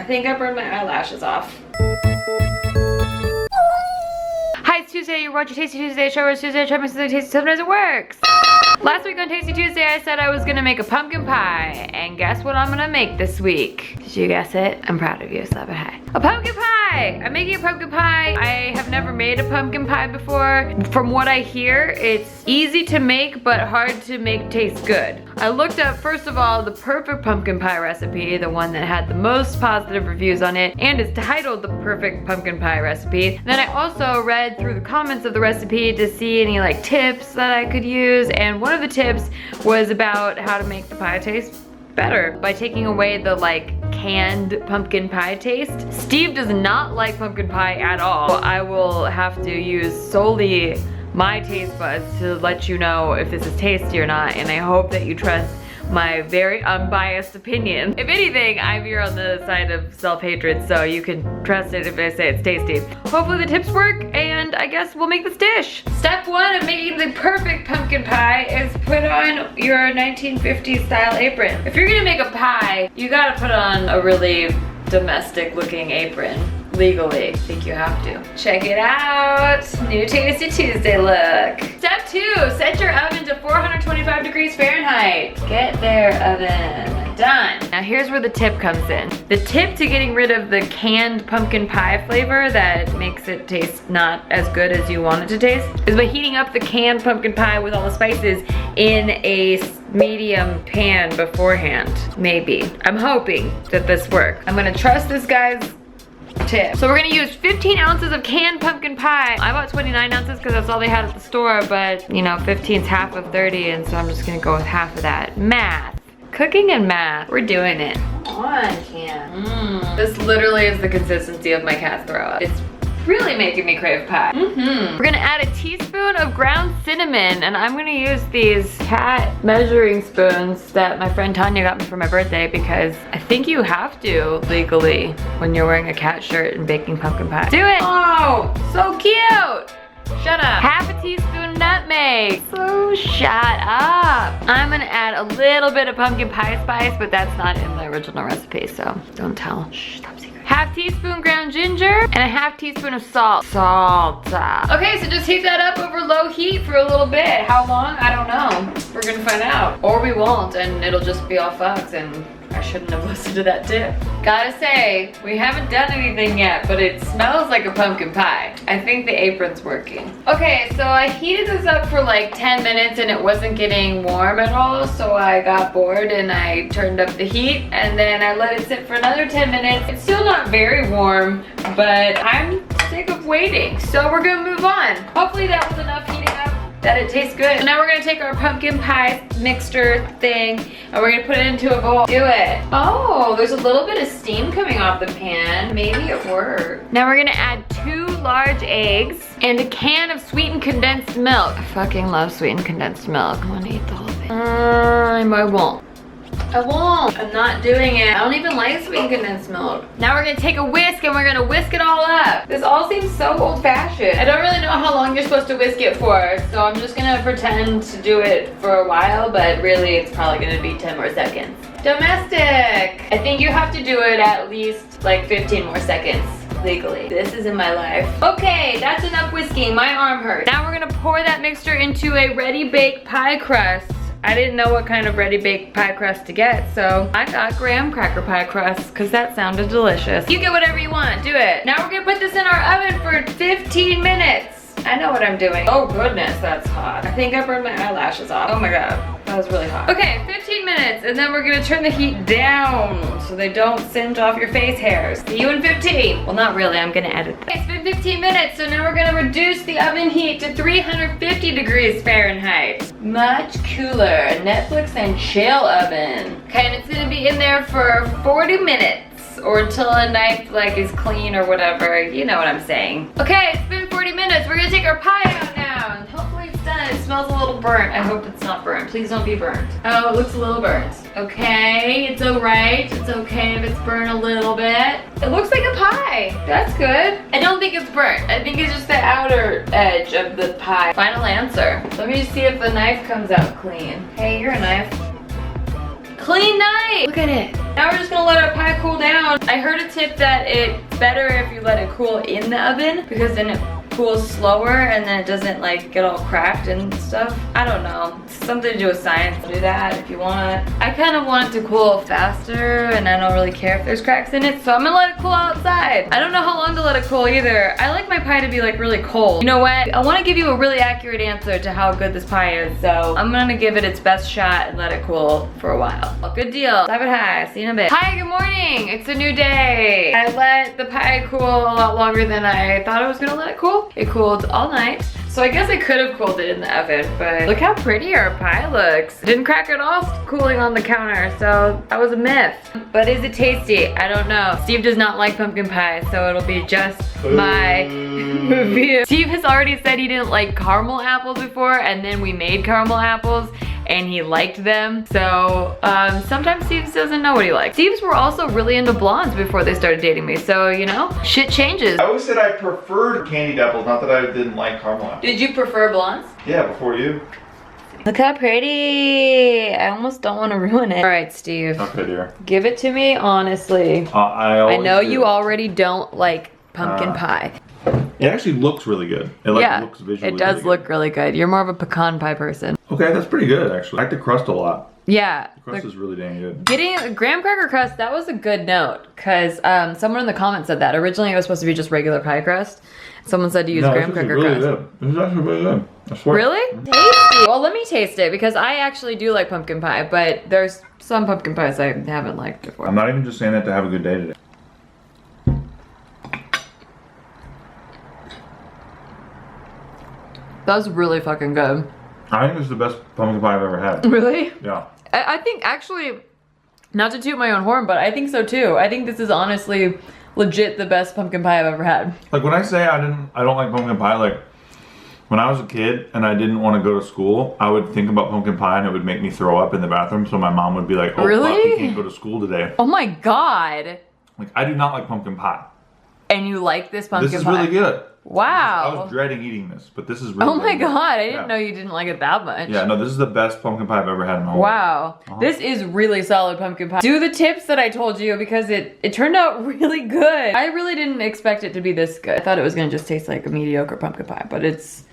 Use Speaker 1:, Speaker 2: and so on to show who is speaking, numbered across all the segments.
Speaker 1: think I burned my eyelashes off. Hi, it's Tuesday. You're watching Tasty Tuesday. Show us Tuesday. Try my Tuesday Tasty. Sometimes it works. Last week on Tasty Tuesday, I said I was gonna make a pumpkin pie, and guess what I'm gonna make this week? Did you guess it? I'm proud of you. Slap it high. A pumpkin pie. I'm making a pumpkin pie. I have never made a pumpkin pie before. From what I hear, it's easy to make, but hard to make taste good. I looked up, first of all, the perfect pumpkin pie recipe, the one that had the most positive reviews on it, and it's titled the perfect pumpkin pie recipe. Then I also read through the comments of the recipe to see any like tips that I could use, and one of the tips was about how to make the pie taste better by taking away the like canned pumpkin pie taste. Steve does not like pumpkin pie at all. I will have to use solely my taste buds to let you know if this is tasty or not, and I hope that you trust my very unbiased opinion. If anything, I'm here on the side of self-hatred, so you can trust it if I say it's tasty. Hopefully the tips work, and I guess we'll make this dish. Step one of making the perfect pumpkin pie is put on your 1950s style apron. If you're gonna make a pie, you gotta put on a really domestic looking apron. Legally, I think you have to. Check it out, new Tasty Tuesday look. Step two, set your oven to 425 degrees Fahrenheit. Get there, oven. Done. Now here's where the tip comes in. The tip to getting rid of the canned pumpkin pie flavor that makes it taste not as good as you want it to taste is by heating up the canned pumpkin pie with all the spices in a medium pan beforehand. Maybe. I'm hoping that this works. I'm gonna trust this guy's tip. So we're gonna use 15 ounces of canned pumpkin pie. I bought 29 ounces because that's all they had at the store, but you know, 15's half of 30, and so I'm just gonna go with half of that. Math. Cooking and math. We're doing it. One can. This literally is the consistency of my cat's throw up. It's really making me crave pie. We're gonna add a teaspoon of ground cinnamon, and I'm gonna use these cat measuring spoons that my friend Tanya got me for my birthday because I think you have to legally when you're wearing a cat shirt and baking pumpkin pie. Do it! Oh, so cute! Shut up. Half a teaspoon nutmeg. So shut up. I'm gonna add a little bit of pumpkin pie spice, but that's not in the original recipe, so don't tell. Shh, top secret. Half teaspoon ground ginger and a half teaspoon of salt. Okay, so just heat that up over low heat for a little bit. How long? I don't know. We're gonna find out. Or we won't, and it'll just be all fucked, and I shouldn't have listened to that tip. Gotta say, we haven't done anything yet, but it smells like a pumpkin pie. I think the apron's working. Okay, so I heated this up for like 10 minutes and it wasn't getting warm at all, so I got bored and I turned up the heat, and then I let it sit for another 10 minutes. It's still not very warm, but I'm sick of waiting, so we're gonna move on. Hopefully that was enough heating up that it tastes good. So now we're gonna take our pumpkin pie mixture thing and we're gonna put it into a bowl. Do it. Oh, there's a little bit of steam coming off the pan. Maybe it worked. Now we're gonna add 2 large eggs and a can of sweetened condensed milk. I fucking love sweetened condensed milk. I wanna eat the whole thing. I won't. I'm not doing it. I don't even like sweetened condensed milk. Now we're gonna take a whisk and we're gonna whisk it all up. This all seems so old-fashioned. I don't really know how long you're supposed to whisk it for, so I'm just gonna pretend to do it for a while, but really it's probably gonna be 10 more seconds. Domestic! I think you have to do it at least like 15 more seconds. Legally. This is in my life. Okay, that's enough whisking. My arm hurts. Now we're gonna pour that mixture into a ready-baked pie crust. I didn't know what kind of ready-baked pie crust to get, so I got graham cracker pie crust because that sounded delicious. You get whatever you want, do it. Now we're gonna put this in our oven for 15 minutes. I know what I'm doing. Oh goodness, that's hot. I think I burned my eyelashes off. Oh my god, that was really hot. Okay, 15 minutes, and then we're gonna turn the heat down so they don't singe off your face hairs. See you in 15. Well, not really, I'm gonna edit that. Okay, it's been 15 minutes, so now we're gonna reduce the oven heat to 350 degrees Fahrenheit. Much cooler, Netflix and chill oven. Okay, and it's gonna be in there for 40 minutes. Or until a knife like is clean or whatever, you know what I'm saying. Okay, it's been 40 minutes. We're gonna take our pie out now, and hopefully it's done. It smells a little burnt. I hope it's not burnt. Please don't be burnt. Oh, it looks a little burnt. Okay, it's alright. It's okay if it's burnt a little bit. It looks like a pie. That's good. I don't think it's burnt. I think it's just the outer edge of the pie. Final answer. Let me see if the knife comes out clean. Hey, you're a knife. clean night. Look at it. Now we're just gonna let our pie cool down. I heard a tip that it's better if you let it cool in the oven because then it cools slower and then it doesn't like get all cracked and stuff. I don't know. It's something to do with science. Do that if you want. I kind of want it to cool faster and I don't really care if there's cracks in it, so I'm gonna let it cool outside. I don't know how long to let it cool either. I like my pie to be like really cold. You know what? I want to give you a really accurate answer to how good this pie is, so I'm gonna give it its best shot and let it cool for a while. Well, good deal. Have it high. See you in a bit. Hi, good morning. It's a new day. I let the pie cool a lot longer than I thought I was gonna let it cool. It cooled all night. So I guess I could have cooled it in the oven, but look how pretty our pie looks. Didn't crack at all cooling on the counter, so that was a myth. But is it tasty? I don't know. Steve does not like pumpkin pie, so it'll be just my review. Steve has already said he didn't like caramel apples before, and then we made caramel apples, and he liked them. So sometimes Steve doesn't know what he likes. Steve's were also really into blondes before they started dating me, so you know, shit changes.
Speaker 2: I always said I preferred candied apples, not that I didn't like caramel apples.
Speaker 1: Did you prefer blondes?
Speaker 2: Yeah, before you.
Speaker 1: Look how pretty. I almost don't want to ruin it. All right, Steve.
Speaker 2: Okay, dear.
Speaker 1: Give it to me honestly. I know you already don't like pumpkin pie.
Speaker 2: It actually looks really good. It looks visually
Speaker 1: it does
Speaker 2: really
Speaker 1: look really good. You're more of a pecan pie person.
Speaker 2: Okay, that's pretty good actually. I like the crust a lot.
Speaker 1: Yeah.
Speaker 2: The crust is really dang good.
Speaker 1: Getting a graham cracker crust, that was a good note, because someone in the comments said that. Originally it was supposed to be just regular pie crust. Someone said to use graham cracker crust.
Speaker 2: Good. This is actually really good. I swear.
Speaker 1: Really? Tasty. Well, let me taste it, because I actually do like pumpkin pie, but there's some pumpkin pies I haven't liked before.
Speaker 2: I'm not even just saying that to have a good day today.
Speaker 1: That's really fucking good.
Speaker 2: I think this is the best pumpkin pie I've ever had.
Speaker 1: Really?
Speaker 2: Yeah.
Speaker 1: I think actually, not to toot my own horn, but I think so too. I think this is honestly legit the best pumpkin pie I've ever had.
Speaker 2: Like when I say I don't like pumpkin pie, like when I was a kid and I didn't want to go to school, I would think about pumpkin pie and it would make me throw up in the bathroom. So my mom would be like, oh
Speaker 1: really?
Speaker 2: fuck, you can't go to school today.
Speaker 1: Oh my God.
Speaker 2: Like I do not like pumpkin pie.
Speaker 1: And you like this pumpkin pie?
Speaker 2: This is really good.
Speaker 1: Wow.
Speaker 2: I was dreading eating this, but this is really
Speaker 1: Oh my
Speaker 2: good.
Speaker 1: God, I didn't know you didn't like it that much.
Speaker 2: Yeah, no, this is the best pumpkin pie I've ever had in my life.
Speaker 1: Wow. This is really solid pumpkin pie. Do the tips that I told you because it turned out really good. I really didn't expect it to be this good. I thought it was gonna just taste like a mediocre pumpkin pie, but it's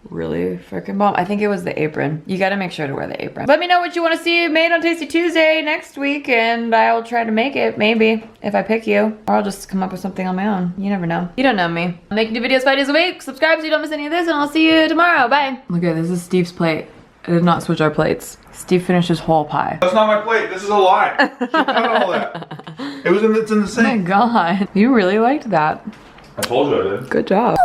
Speaker 1: really freaking bomb. I think it was the apron. You gotta make sure to wear the apron. Let me know what you want to see made on Tasty Tuesday next week, and I'll try to make it, maybe, if I pick you. Or I'll just come up with something on my own. You never know. You don't know me. I'm making new videos 5 days a week. Subscribe so you don't miss any of this, and I'll see you tomorrow. Bye. Look at this is Steve's plate. I did not switch our plates. Steve finished his whole pie.
Speaker 2: That's not my plate. This is a lie. She cut all that. It's in the
Speaker 1: Oh
Speaker 2: sink.
Speaker 1: my God. You really liked that.
Speaker 2: I told you I did.
Speaker 1: Good job.